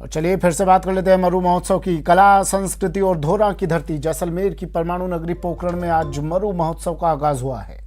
और चलिए फिर से बात कर लेते हैं मरु महोत्सव की। कला, संस्कृति और धोरा की धरती जैसलमेर की परमाणु नगरी पोखरण में आज मरु महोत्सव का आगाज हुआ है।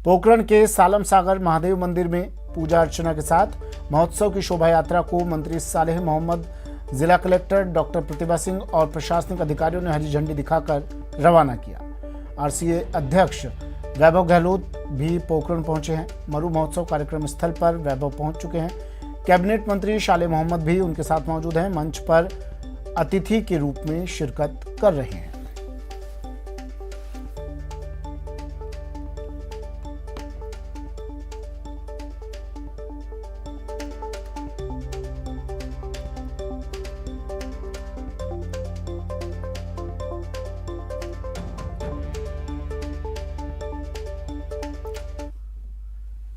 पोखरण के सालम सागर महादेव मंदिर में पूजा अर्चना के साथ महोत्सव की शोभा यात्रा को मंत्री सालेह मोहम्मद, जिला कलेक्टर डॉक्टर प्रतिभा सिंह और प्रशासनिक अधिकारियों ने हरी झंडी दिखाकर रवाना किया। आरसीए अध्यक्ष वैभव गहलोत भी पोखरण पहुंचे हैं। मरु महोत्सव कार्यक्रम स्थल पर वैभव पहुंच चुके हैं। कैबिनेट मंत्री सालेह मोहम्मद भी उनके साथ मौजूद हैं। मंच पर अतिथि के रूप में शिरकत कर रहे हैं।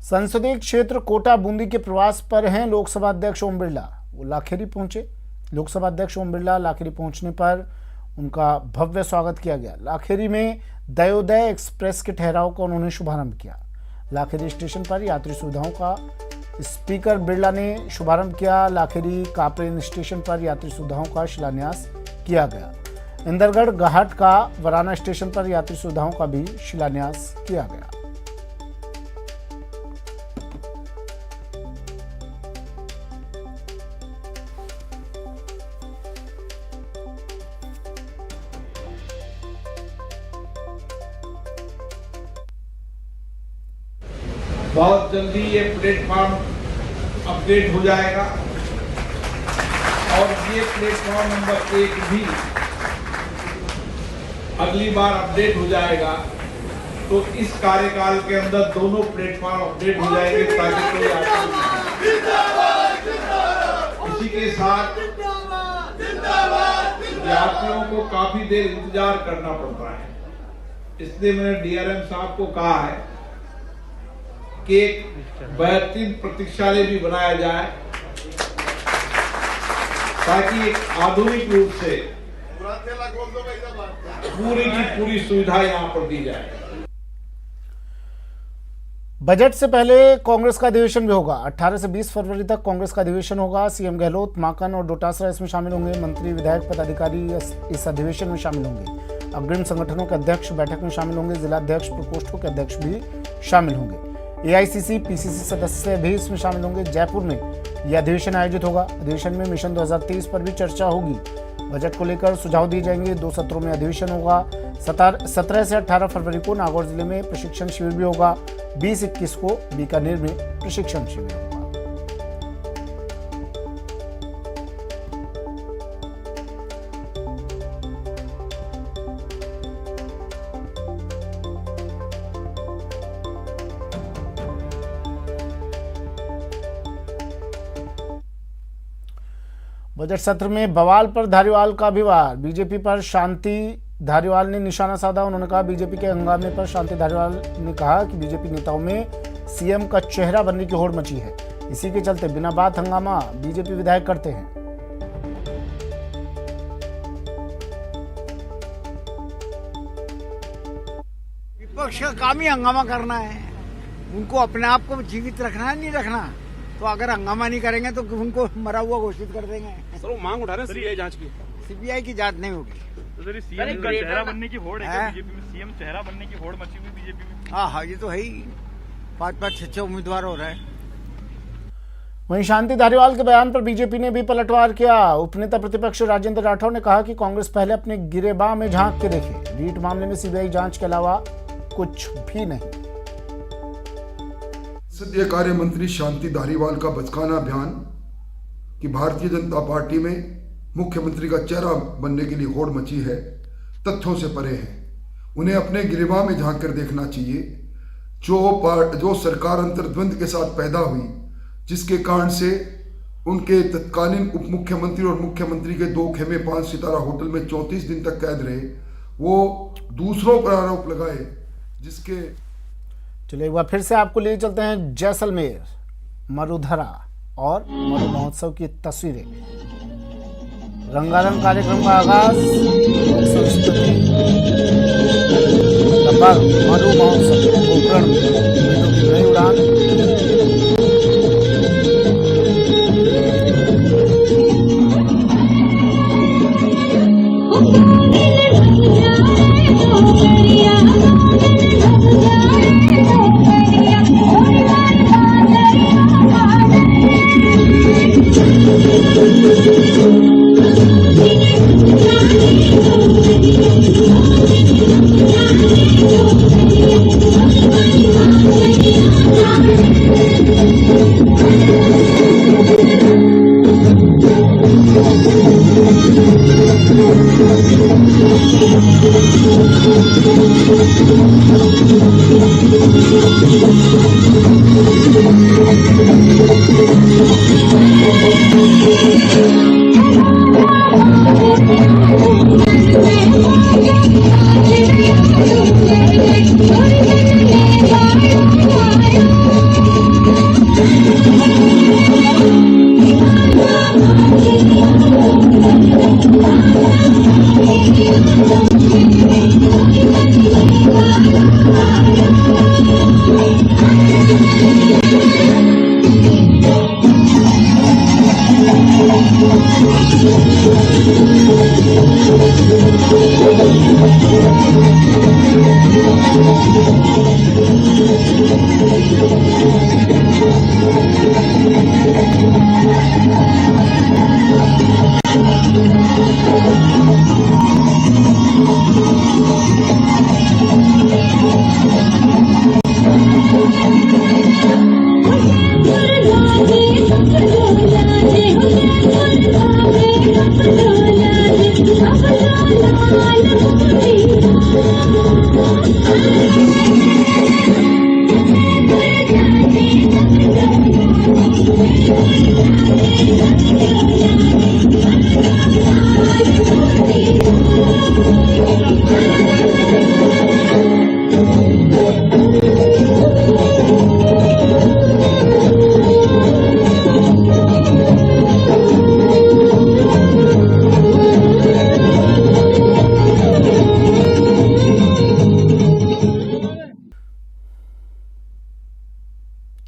संसदीय क्षेत्र कोटा बूंदी के प्रवास पर हैं लोकसभा अध्यक्ष ओम बिरला। वो लाखेरी पहुंचे। लोकसभा अध्यक्ष ओम बिरला लाखेरी पहुंचने पर उनका भव्य स्वागत किया गया। लाखेरी में दयोदय एक्सप्रेस के ठहराव का उन्होंने शुभारंभ किया। लाखेरी स्टेशन पर यात्री सुविधाओं का स्पीकर बिरला ने शुभारंभ किया। लाखेरी कापरेन स्टेशन पर यात्री सुविधाओं का शिलान्यास किया गया। इंदरगढ़ घाट का वराना स्टेशन पर यात्री सुविधाओं का भी शिलान्यास किया गया। बहुत जल्दी ये प्लेटफॉर्म अपडेट हो जाएगा और ये प्लेटफॉर्म नंबर 1 भी अगली बार अपडेट हो जाएगा। तो इस कार्यकाल के अंदर दोनों प्लेटफॉर्म अपडेट हो जाएंगे ताकि कोई इसी के साथ यात्रियों को काफी देर इंतजार करना पड़ता है। इसलिए मैंने डीआरएम साहब को कहा है कि एक बेहतरीन प्रतीक्षालय भी बनाया जाए ताकि एक आधुनिक रूप से पूरी की पूरी सुविधा यहां पर दी जाए। बजट से पहले कांग्रेस का अधिवेशन भी होगा। 18 से 20 फरवरी तक कांग्रेस का अधिवेशन होगा। सीएम गहलोत, माकन और डोटासरा इसमें शामिल होंगे। मंत्री, विधायक, पदाधिकारी इस अधिवेशन में शामिल होंगे। अग्रिम संगठनों के अध्यक्ष बैठक में शामिल होंगे। जिला अध्यक्ष, प्रकोष्ठों के अध्यक्ष भी शामिल होंगे। एआईसीसी, पीसीसी सदस्य भी इसमें शामिल होंगे। जयपुर में यह अधिवेशन आयोजित होगा। अधिवेशन में मिशन 2023 पर भी चर्चा होगी। बजट को लेकर सुझाव दिए जाएंगे। 2 सत्रों में अधिवेशन होगा। 17 से 18 फरवरी को नागौर जिले में प्रशिक्षण शिविर भी होगा। 20-21 को बीकानेर में प्रशिक्षण शिविर होगा। बजट सत्र में बवाल पर धारीवाल का भी वार। बीजेपी पर शांति धारीवाल ने निशाना साधा। उन्होंने कहा, बीजेपी के हंगामे पर शांति धारीवाल ने कहा कि बीजेपी नेताओं में सीएम का चेहरा बनने की होड़ मची है। इसी के चलते बिना बात हंगामा बीजेपी विधायक करते हैं। विपक्ष का काम ही हंगामा करना है। उनको अपने आप को जीवित रखना है, नहीं रखना। तो अगर हंगामा नहीं करेंगे तो उनको मरा हुआ घोषित कर देंगे। सर वो मांग उठा रहे हैं सीबीआई जांच की। सीबीआई की जांच नहीं होगी। तो सर सीएम का चेहरा बनने की होड़ है बीजेपी में। सीएम चेहरा बनने की होड़ मची हुई बीजेपी में। हाँ, ये तो है ही। 5-5, 6 उम्मीदवार हो रहे हैं। वहीं शांति धारीवाल के बयान पर बीजेपी ने भी पलटवार किया। उपनेता प्रतिपक्ष राजेंद्र राठौर ने कहा कि कांग्रेस पहले अपने गिरेबान में झांक के देखे। रीट मामले में सीबीआई जांच के अलावा कुछ भी नहीं। संसदीय कार्य मंत्री शांति धारीवाल का बचकाना बयान कि भारतीय जनता पार्टी में मुख्यमंत्री का चेहरा बनने के लिए होड़ मची है, तथ्यों से परे है। उन्हें अपने गिरेबान में झांक कर देखना चाहिए। जो सरकार अंतर्द्वंद के साथ पैदा हुई, जिसके कारण से उनके तत्कालीन उप मुख्यमंत्री और मुख्यमंत्री के 2 खेमे 5 सितारा होटल में 34 दिन तक कैद रहे, वो दूसरों पर आरोप लगाए जिसके। चलिए एक बार फिर से आपको ले चलते हैं जैसलमेर, मरुधरा और मरु महोत्सव की तस्वीरें। रंगारंग कार्यक्रम का आगाज, संस्कृति मरु महोत्सव पोखरण में नई उड़ान।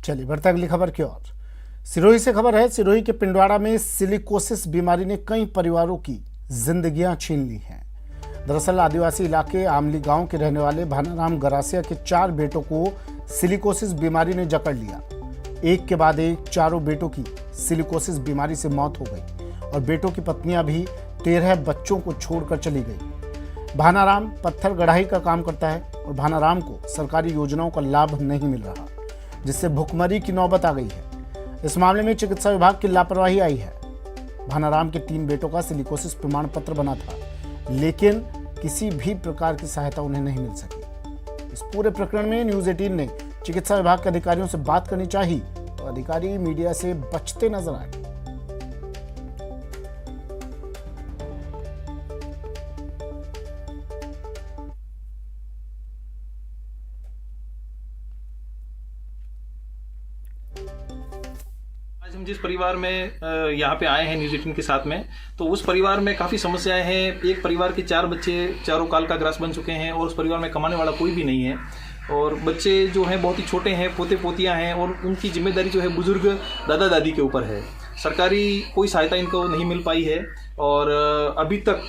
चलिए बढ़ते अगली खबर की ओर। सिरोही से खबर है। सिरोही के पिंडवाड़ा में सिलिकोसिस बीमारी ने कई परिवारों की जिंदगियां छीन ली हैं। दरअसल आदिवासी इलाके आमली गांव के रहने वाले भानाराम गरासिया के 4 बेटों को सिलिकोसिस बीमारी ने जकड़ लिया। एक के बाद एक चारों बेटों की सिलिकोसिस बीमारी से मौत हो गई और बेटों की पत्नियां भी 13 बच्चों को छोड़कर चली गई। भानाराम पत्थर गढ़ाई का काम करता है और भानाराम को सरकारी योजनाओं का लाभ नहीं मिल रहा, जिससे भुखमरी की नौबत आ गई है। इस मामले में चिकित्सा विभाग की लापरवाही आई है। भानाराम के 3 बेटों का सिलिकोसिस प्रमाण पत्र बना था, लेकिन किसी भी प्रकार की सहायता उन्हें नहीं मिल सकी। इस पूरे प्रकरण में न्यूज़ 18 ने चिकित्सा विभाग के अधिकारियों से बात करनी चाहिए, तो अधिकारी मीडिया से बचते नजर आए। आज हम जिस परिवार में यहाँ पे आए हैं न्यूज़ 18 के साथ में, तो उस परिवार में काफ़ी समस्याएं हैं। एक परिवार के 4 बच्चे चारों काल का ग्रास बन चुके हैं और उस परिवार में कमाने वाला कोई भी नहीं है और बच्चे जो हैं बहुत ही छोटे हैं, पोते पोतियां हैं और उनकी जिम्मेदारी जो है बुजुर्ग दादा दादी के ऊपर है। सरकारी कोई सहायता इनको नहीं मिल पाई है और अभी तक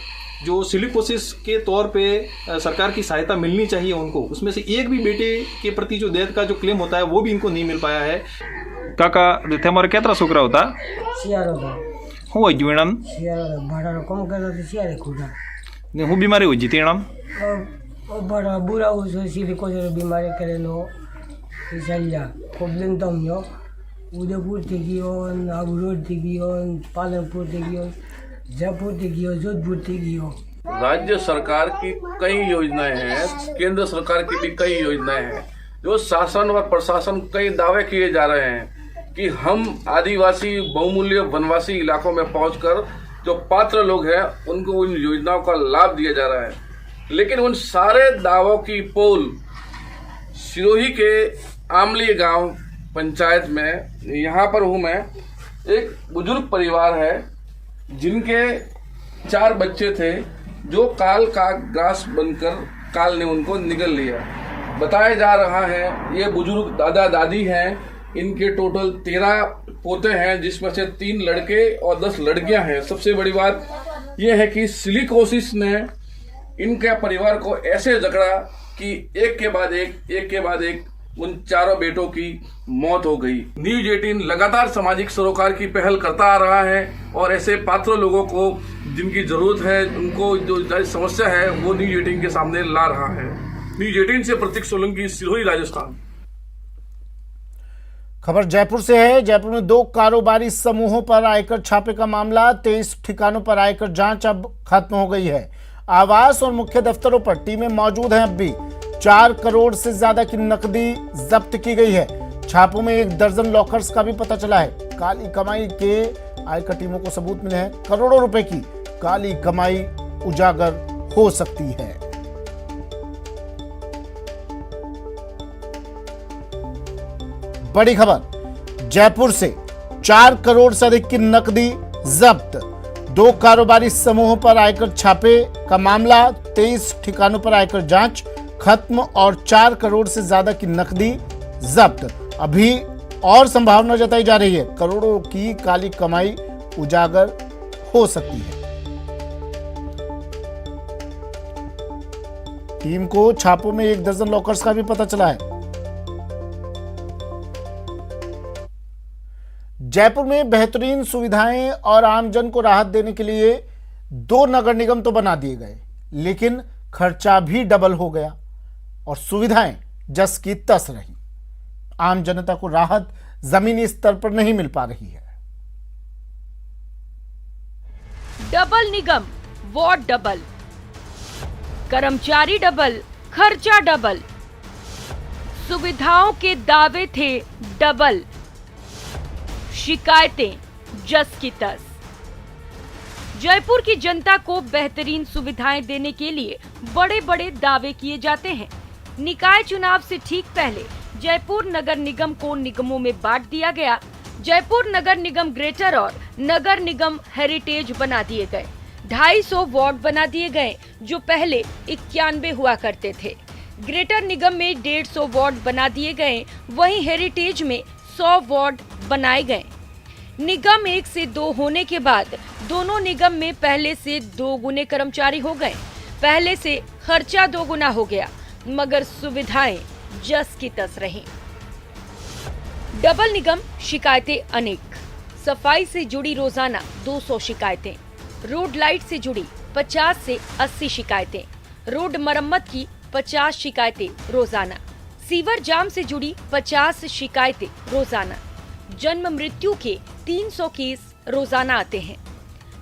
जो सिलिकोसिस के तौर पे सरकार की सहायता मिलनी चाहिए उनको, उसमें से एक भी बेटे के प्रति जो डेथ का जो क्लेम होता है वो भी इनको नहीं मिल पाया है। काका તમારે કેટલા છોકરા હતા? શિયાળો શું હોય ગયું એનામ? શિયાળો ભાડાનો કામ કરતો તો શિયાળે ખુદા ને હું બીમારી હોય જીતી એનામ? ભાડા બુરાવું છે સિલિકોસિસ બીમારી કરેલો ચાલ્યા કોબલેન તમ્યો ઉદયપુરથી ગયો, આબુરોડથી ગયો, પાલનપુરથી ગયો, જયપુરથી ગયો, જોધપુરથી ગયો। राज्य सरकार की कई योजनाएं हैं, केंद्र सरकार की भी कई योजनाएं हैं। जो शासन और प्रशासन कई दावे किए जा रहे हैं कि हम आदिवासी बहुमूल्य वनवासी इलाकों में पहुंचकर जो पात्र लोग हैं उनको उन योजनाओं का लाभ दिया जा रहा है, लेकिन उन सारे दावों की पोल सिरोही के आमली गांव पंचायत में, यहाँ पर हूँ मैं, एक बुजुर्ग परिवार है जिनके 4 बच्चे थे जो काल का ग्रास बनकर काल ने उनको निगल लिया। बताया जा रहा है ये बुजुर्ग दादा दादी हैं, इनके टोटल 13 पोते हैं जिसमें से 3 लड़के और 10 लड़कियां हैं। सबसे बड़ी बात यह है कि सिलिकोसिस ने इनके परिवार को ऐसे जकड़ा कि एक के बाद एक उन चारों बेटों की मौत हो गई। न्यूज़ 18 लगातार सामाजिक सरोकार की पहल करता आ रहा है और ऐसे पात्र लोगों को जिनकी जरूरत है, उनको जो समस्या है वो न्यूज़ 18 के सामने ला रहा है। न्यूज़ 18 से प्रतीक सोलंकी, सिरोही, राजस्थान। खबर जयपुर से है। जयपुर में 2 कारोबारी समूहों पर आयकर छापे का मामला। 23 ठिकानों पर आयकर जांच अब खत्म हो गई है। आवास और मुख्य दफ्तरों पर टीमें मौजूद हैं। अब भी 4 करोड़ से ज्यादा की नकदी जब्त की गई है। छापों में 1 दर्जन लॉकर्स का भी पता चला है। काली कमाई के आयकर टीमों को सबूत मिले हैं। करोड़ों रुपए की काली कमाई उजागर हो सकती है। बड़ी खबर, जयपुर से 4 करोड़ से अधिक की नकदी जब्त। 2 कारोबारी समूहों पर आयकर छापे का मामला, 23 ठिकानों पर आयकर जांच खत्म और 4 करोड़ से ज्यादा की नकदी जब्त। अभी और संभावना जताई जा रही है, करोड़ों की काली कमाई उजागर हो सकती है। टीम को छापों में 1 दर्जन लॉकर्स का भी पता चला है। जयपुर में बेहतरीन सुविधाएं और आमजन को राहत देने के लिए 2 नगर निगम तो बना दिए गए, लेकिन खर्चा भी डबल हो गया और सुविधाएं जस की तस रही। आम जनता को राहत जमीनी स्तर पर नहीं मिल पा रही है। डबल निगम, वार्ड डबल, कर्मचारी डबल, खर्चा डबल, सुविधाओं के दावे थे डबल, शिकायतें जस की तस। जयपुर की जनता को बेहतरीन सुविधाएं देने के लिए बड़े बड़े दावे किए जाते हैं। निकाय चुनाव से ठीक पहले जयपुर नगर निगम को निगमों में बांट दिया गया। जयपुर नगर निगम ग्रेटर और नगर निगम हेरिटेज बना दिए गए। 250 वार्ड बना दिए गए जो पहले 91 हुआ करते थे। ग्रेटर निगम में 150 वार्ड बना दिए गए, वहीं हेरिटेज में 100 वार्ड बनाए गए। निगम 1 से 2 होने के बाद दोनों निगम में पहले से 2 गुने कर्मचारी हो गए। पहले से खर्चा 2 गुना हो गया, मगर सुविधाएं जस की तस रही। डबल निगम, शिकायतें अनेक। सफाई से जुड़ी रोजाना 200 शिकायतें, रोड लाइट से जुड़ी 50 से 80 शिकायतें, रोड मरम्मत की 50 शिकायतें रोजाना, सीवर जाम से जुड़ी 50 शिकायतें रोजाना, जन्म मृत्यु के 300 केस रोजाना आते हैं।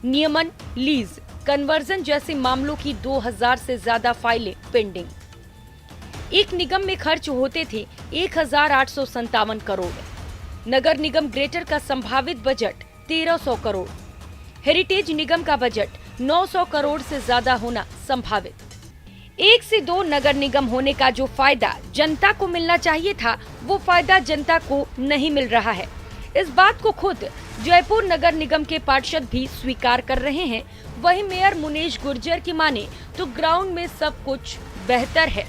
नियमन, लीज, कन्वर्जन जैसे मामलों की 2000 से ज्यादा फाइलें पेंडिंग। एक निगम में खर्च होते थे 1857 करोड़। नगर निगम ग्रेटर का संभावित बजट 1300 करोड़। हेरिटेज निगम का बजट 900 करोड़ से ज्यादा होना संभावित। 1 से 2 नगर निगम होने का जो फायदा जनता को मिलना चाहिए था, वो फायदा जनता को नहीं मिल रहा है। इस बात को खुद जयपुर नगर निगम के पार्षद भी स्वीकार कर रहे हैं। वहीं मेयर मुनेश गुर्जर की माने तो ग्राउंड में सब कुछ बेहतर है।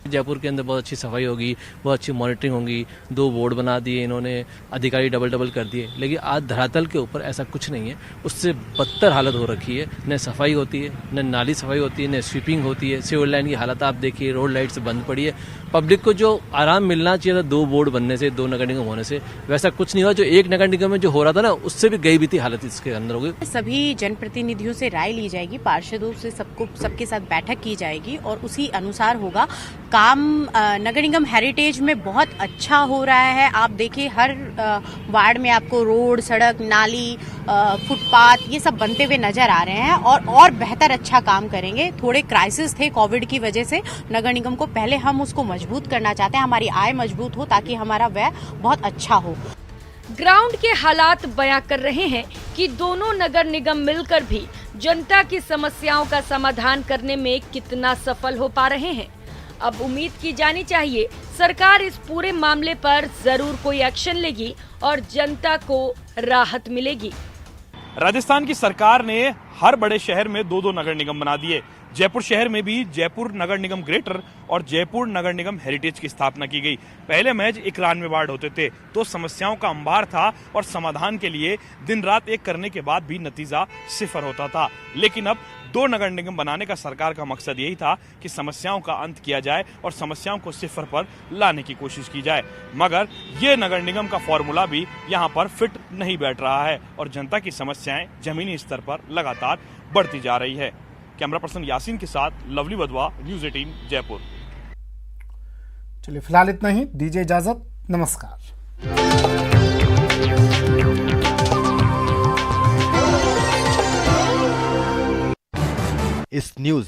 जयपुर के अंदर बहुत अच्छी सफाई होगी, बहुत अच्छी मॉनिटरिंग होगी। 2 बोर्ड बना दिए इन्होंने, अधिकारी डबल कर दिए, लेकिन आज धरातल के ऊपर ऐसा कुछ नहीं है। उससे बदतर हालत हो रखी है। न सफाई होती है, न नाली सफाई होती है, न स्वीपिंग होती है। सिविल लाइन की हालत आप देखिए, रोड लाइट से बंद पड़ी है। पब्लिक को जो आराम मिलना चाहिए था 2 बोर्ड बनने से, 2 नगर निगम होने से, वैसा कुछ नहीं हुआ। जो 1 नगर निगम में जो हो रहा था ना, उससे भी गई बीती हालत इसके अंदर हो गई। सभी जनप्रतिनिधियों से राय ली जाएगी, पार्षदों से सबके साथ बैठक की जाएगी और उसी अनुसार होगा। काम नगर निगम हेरिटेज में बहुत अच्छा हो रहा है। आप देखिए हर वार्ड में आपको रोड, सड़क, नाली, फुटपाथ ये सब बनते हुए नजर आ रहे हैं और बेहतर अच्छा काम करेंगे। थोड़े क्राइसिस थे कोविड की वजह से नगर निगम को, पहले हम उसको मजबूत करना चाहते हैं, हमारी आय मजबूत हो ताकि हमारा व्यय बहुत अच्छा हो। ग्राउंड के हालात बयां कर रहे हैं कि दोनों नगर निगम मिलकर भी जनता की समस्याओं का समाधान करने में कितना सफल हो पा रहे हैं। अब उम्मीद की जानी चाहिए सरकार इस पूरे मामले पर जरूर कोई एक्शन लेगी और जनता को राहत मिलेगी। राजस्थान की सरकार ने हर बड़े शहर में 2-2 नगर निगम बना दिए। जयपुर शहर में भी जयपुर नगर निगम ग्रेटर और जयपुर नगर निगम हेरिटेज की स्थापना की गई। पहले महज 91 वार्ड होते थे तो समस्याओं का अंबार था और समाधान के लिए दिन रात एक करने के बाद भी नतीजा 0 होता था। लेकिन अब 2 नगर निगम बनाने का सरकार का मकसद यही था कि समस्याओं का अंत किया जाए और समस्याओं को 0 पर लाने की कोशिश की जाए। मगर ये नगर निगम का फॉर्मूला भी यहाँ पर फिट नहीं बैठ रहा है और जनता की समस्याएं जमीनी स्तर पर लगातार बढ़ती जा रही है। कैमरा पर्सन यासीन के साथ लवली वधवा, न्यूज़ 18 जयपुर। चलिए फिलहाल इतना ही, दीजिए इजाजत, नमस्कार। इस न्यूज